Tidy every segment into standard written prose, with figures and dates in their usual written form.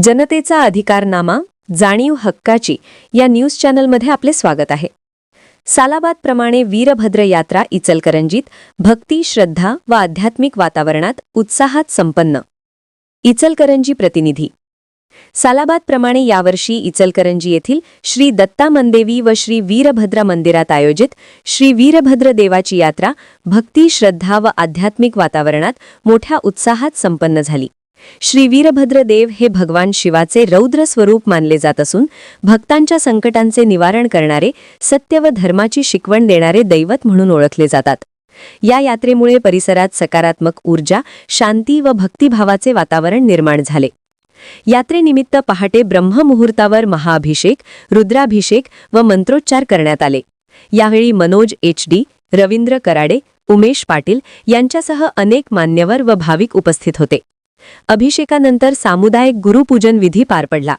जनतेचा अधिकारनामा, जाणीव हक्काची या न्यूज चॅनलमध्ये आपले स्वागत आहे. सालाबादप्रमाणे वीरभद्र यात्रा इचलकरंजीत भक्ती, श्रद्धा व आध्यात्मिक वातावरणात उत्साहात संपन्न. इचलकरंजी प्रतिनिधी. सालाबादप्रमाणे यावर्षी इचलकरंजी येथील श्री दत्ता मनदेवी व श्री वीरभद्र मंदिरात आयोजित श्री वीरभद्र देवाची यात्रा भक्ती, श्रद्धा व आध्यात्मिक वातावरणात मोठ्या उत्साहात संपन्न झाली. श्री वीरभद्र देव हे भगवान शिवाचे रौद्र स्वरूप मानले जात असून भक्तांच्या संकटांचे निवारण करणारे, सत्य व धर्माची शिकवण देणारे दैवत म्हणून ओळखले जातात. या यात्रेमुळे परिसरात सकारात्मक ऊर्जा, शांती व भक्तिभावाचे वातावरण निर्माण झाले. यात्रेनिमित्त पहाटे ब्रह्ममुहूर्तावर महाअभिषेक, रुद्राभिषेक व मंत्रोच्चार करण्यात आले. यावेळी मनोज HD, रवींद्र कराडे, उमेश पाटील यांच्यासह अनेक मान्यवर व भाविक उपस्थित होते. अभिषेकानंतर सामुदायिक गुरुपूजन विधी पार पडला.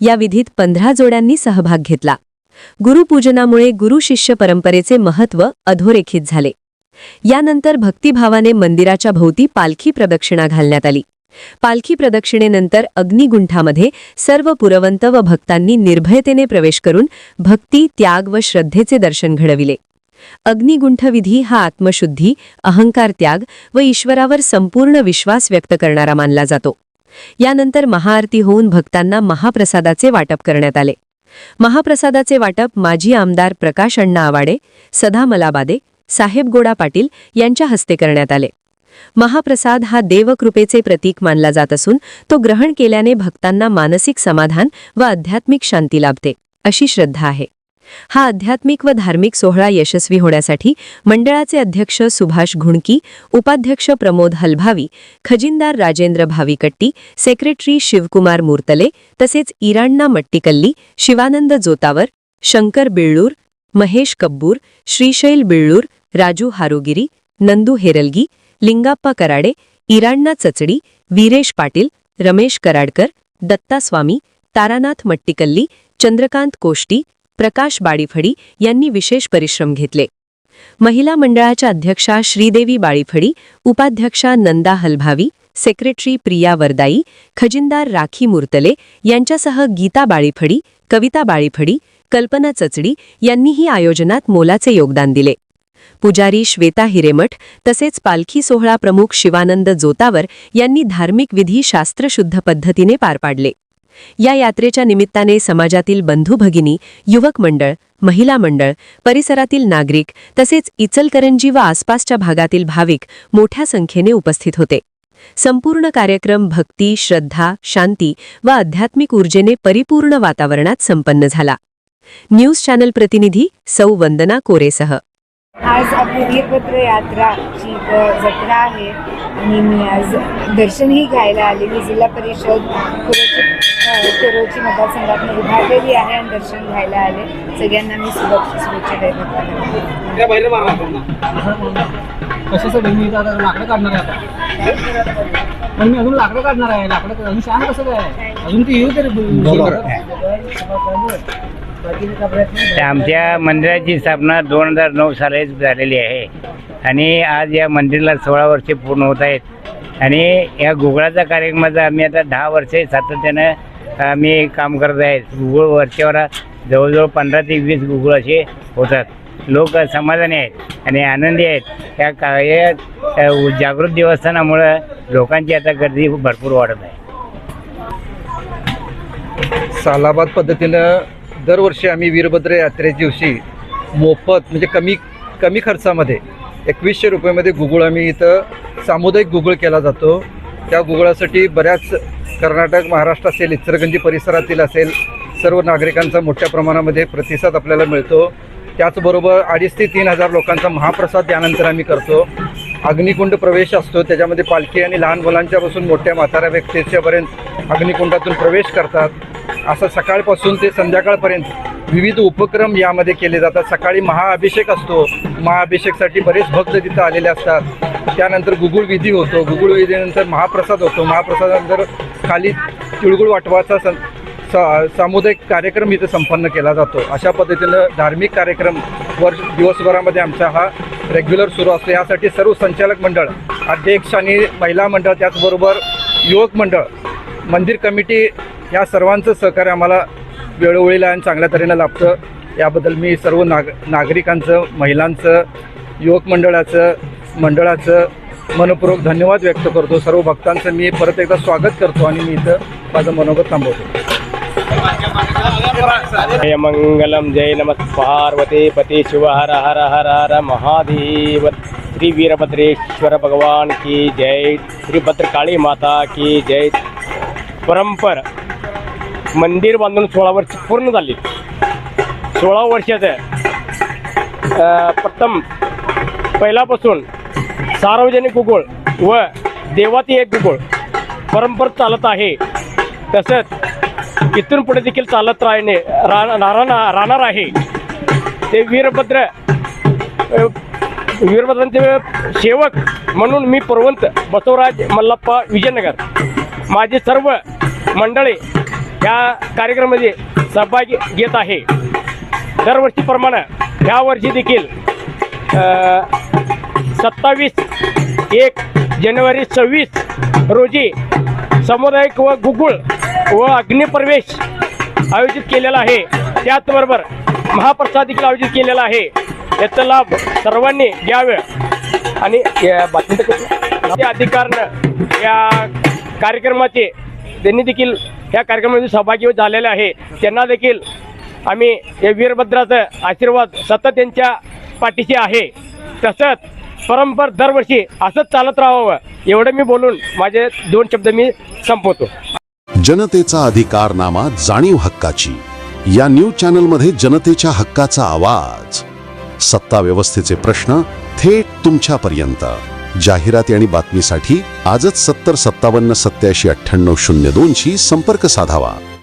या विधीत 15 जोड्यांनी सहभाग घेतला. गुरुपूजनामुळे गुरु-शिष्य परंपरेचे महत्त्व अधोरेखित झाले. यानंतर भक्तिभावाने मंदिराच्या भोवती पालखी प्रदक्षिणा घालण्यात आली. पालखी प्रदक्षिणेनंतर अग्निगुंठामध्ये सर्व पुरवंत व भक्तांनी निर्भयतेने प्रवेश करून भक्ती, त्याग व श्रद्धेचे दर्शन घडविले. अग्निगुंठ विधी हा आत्मशुद्धी, अहंकार त्याग व ईश्वरावर संपूर्ण विश्वास व्यक्त करणारा मानला जातो. यानंतर महाआरती होऊन भक्तांना महाप्रसादाचे वाटप करण्यात आले. महाप्रसादाचे वाटप माजी आमदार प्रकाश अण्णा आवाडे, सदा मलाबादे, साहेब गोडा पाटील यांच्या हस्ते करण्यात आले. महाप्रसाद हा देवकृपेचे प्रतीक मानला जात असून तो ग्रहण केल्याने भक्तांना मानसिक समाधान व आध्यात्मिक शांती लाभते, अशी श्रद्धा आहे. हा आध्यात्मिक व धार्मिक सोहळा यशस्वी होण्यासाठी मंडळाचे अध्यक्ष सुभाष घुणकी, उपाध्यक्ष प्रमोद हलभावी, खजिनदार राजेंद्र भाविकट्टी, सेक्रेटरी शिवकुमार मूर्तले तसेच इराण्णा मट्टीकल्ली, शिवानंद जोतावर, शंकर बिळ्ळूर, महेश कब्बूर, श्रीशैल बिळ्ळूर, राजू हारोगिरी, नंदू हेरलगी, लिंगाप्पा कराडे, इराण्णा चचडी, वीरेश पाटील, रमेश कराडकर, दत्ता स्वामी, तारानाथ मट्टीकल्ली, चंद्रकांत कोष्टी, प्रकाश बाळीफडी यांनी विशेष परिश्रम घेतले. महिला मंडळाच्या अध्यक्षा श्रीदेवी बाळीफडी, उपाध्यक्षा नंदा हलभावी, सेक्रेटरी प्रिया वरदाई, खजिनदार राखी मूर्तले यांच्यासह गीता बाळीफडी, कविता बाळीफडी, कल्पना चचडी यांनीही आयोजनात मोलाचे योगदान दिले. पुजारी श्वेता हिरेमठ तसेच पालखी सोहळा प्रमुख शिवानंद जोतावर यांनी धार्मिक विधी शास्त्रशुद्ध पद्धतीने पार पाडले. या यात्रेच्या निमित्ताने समाजातील बंधू भगिनी, युवक मंडळ, महिला मंडळ, परिसरातील नागरिक तसेच इचलकरंजी व आसपासच्या भागातील भाविक मोठ्या संख्येने उपस्थित होते. संपूर्ण कार्यक्रम भक्ती, श्रद्धा, शांती व आध्यात्मिक ऊर्जेने परिपूर्ण वातावरणात संपन्न झाला. न्यूज चॅनल प्रतिनिधी सौ वंदना कोरेसह. आज आपली वीरभद्र यात्राची जत्रा आहे आणि मी आज दर्शनही घ्यायला आलेली. जिल्हा परिषद कोरोची मतदारसंघातून उभारलेली आहे आणि दर्शन घ्यायला आले. सगळ्यांना मी शुभेच्छा देत कशासाठी मी लाकडं काढणार आहे आता, पण मी अजून लाकडं काढणार आहे. लाकडं अजून शान कसं काय अजून ती येऊ तरी. आमच्या मंदिराची स्थापना 2009 साली झालेली आहे आणि आज या मंदिराला 16 वर्षे पूर्ण होत आहेत. आणि या गुगळाचा कार्यक्रमाचा आम्ही आता 10 वर्षे सातत्यानं आम्ही काम करत आहेत. गुगळ वर्षावर जवळजवळ 15 ते 20 गुगळ असे होतात. लोक समाधानी आहेत आणि आनंदी आहेत. या जागृत देवस्थानामुळं लोकांची आता गर्दी भरपूर वाढत आहे. सालाबाद पद्धतीनं दरवर्षी आम्ही वीरभद्र यात्रेच्या दिवशी मोफत म्हणजे कमी खर्चामध्ये 2100 रुपयामध्ये गुगळ आम्ही इथं सामुदायिक गुगळ केला जातो. त्या गुगळासाठी बऱ्याच कर्नाटक, महाराष्ट्र असेल, इचलकरंजी परिसरातील असेल सर्व नागरिकांचा मोठ्या प्रमाणामध्ये प्रतिसाद आपल्याला मिळतो. त्याचबरोबर 2500 ते 3000 लोकांचा महाप्रसाद त्यानंतर आम्ही करतो. अग्निकुंड प्रवेश असतो, त्याच्यामध्ये पालखी आणि लहान मुलांच्यापासून मोठ्या म्हाताऱ्या व्यक्तीच्यापर्यंत अग्निकुंडातून प्रवेश करतात. असं सकाळपासून ते संध्याकाळपर्यंत विविध उपक्रम यामध्ये केले जातात. सकाळी महाअभिषेक असतो. महाअभिषेकसाठी बरेच भक्त तिथं आलेले असतात. त्यानंतर गुगुळ विधी होतो. गुगुळ विधीनंतर महाप्रसाद होतो. महाप्रसादानंतर खाली तिळगुळ वाटवाचा सामुदायिक कार्यक्रम इथं संपन्न केला जातो. अशा पद्धतीनं धार्मिक कार्यक्रम दिवसभरामध्ये आमचा हा रेग्युलर सुरू असतो. यासाठी सर्व संचालक मंडळ, अध्यक्ष आणि महिला मंडळ, त्याचबरोबर युवक मंडळ, मंदिर कमिटी या सर्वांचं सहकार्य आम्हाला वेळोवेळीला आणि चांगल्या तऱ्हेनं लाभतं. याबद्दल मी सर्व नागरिकांचं, महिलांचं, युवक मंडळाचं मनपूर्वक धन्यवाद व्यक्त करतो. सर्व भक्तांचं मी परत एकदा स्वागत करतो आणि मी इथं माझं मनोगत थांबवतो. जय मंगलम जय नमः पार्वती पति शिव हर हर हर हर महादेव. श्री वीरभद्रेश्वर भगवान की जय. श्री भद्रकाली माता की जय. परंपर मंदिर बांधून 16 वर्ष पूर्ण झाली. 16 वर्षाचं प्रथम पहिल्यापासून सार्वजनिक गुगुळ व देवाती एक गुगुळ परंपर चालत आहे. तसंच इथून पुढे देखील चालत राहणार आहे. ते वीरभद्रांचे सेवक म्हणून मी परवंत बसवराज मल्लप्पा विजयनगर माझे सर्व मंडळी या कार्यक्रमामध्ये सहभागी घेत आहे. दरवर्षीप्रमाणे ह्या वर्षी देखील 27 जानेवारी 26 रोजी सामुदायिक व गुगुळ व अग्निप्रवेश आयोजित केलेला आहे. त्याचबरोबर महाप्रसाद देखील आयोजित केलेला आहे. याचा लाभ सर्वांनी घ्यावे आणि त्या अधिकारानं या कार्यक्रमाचे त्यांनी देखील या कार्यक्रमामध्ये सहभागी झालेले आहे. त्यांना देखील आम्ही या वीरभद्राचा आशीर्वाद सतत त्यांच्या पाठीशी आहे. तसंच परंपर दरवर्षी असंच चालत राहावं एवढं मी बोलून माझे 2 शब्द मी संपवतो. जनतेचा अधिकारनामा, जाणीव हक्काची या न्यूज चॅनलमध्ये जनतेच्या हक्काचा आवाज. सत्ता व्यवस्थेचे प्रश्न थेट तुमच्यापर्यंत. जाहिराती आणि बातमीसाठी आजच 70 57 87 98 02 शी संपर्क साधावा.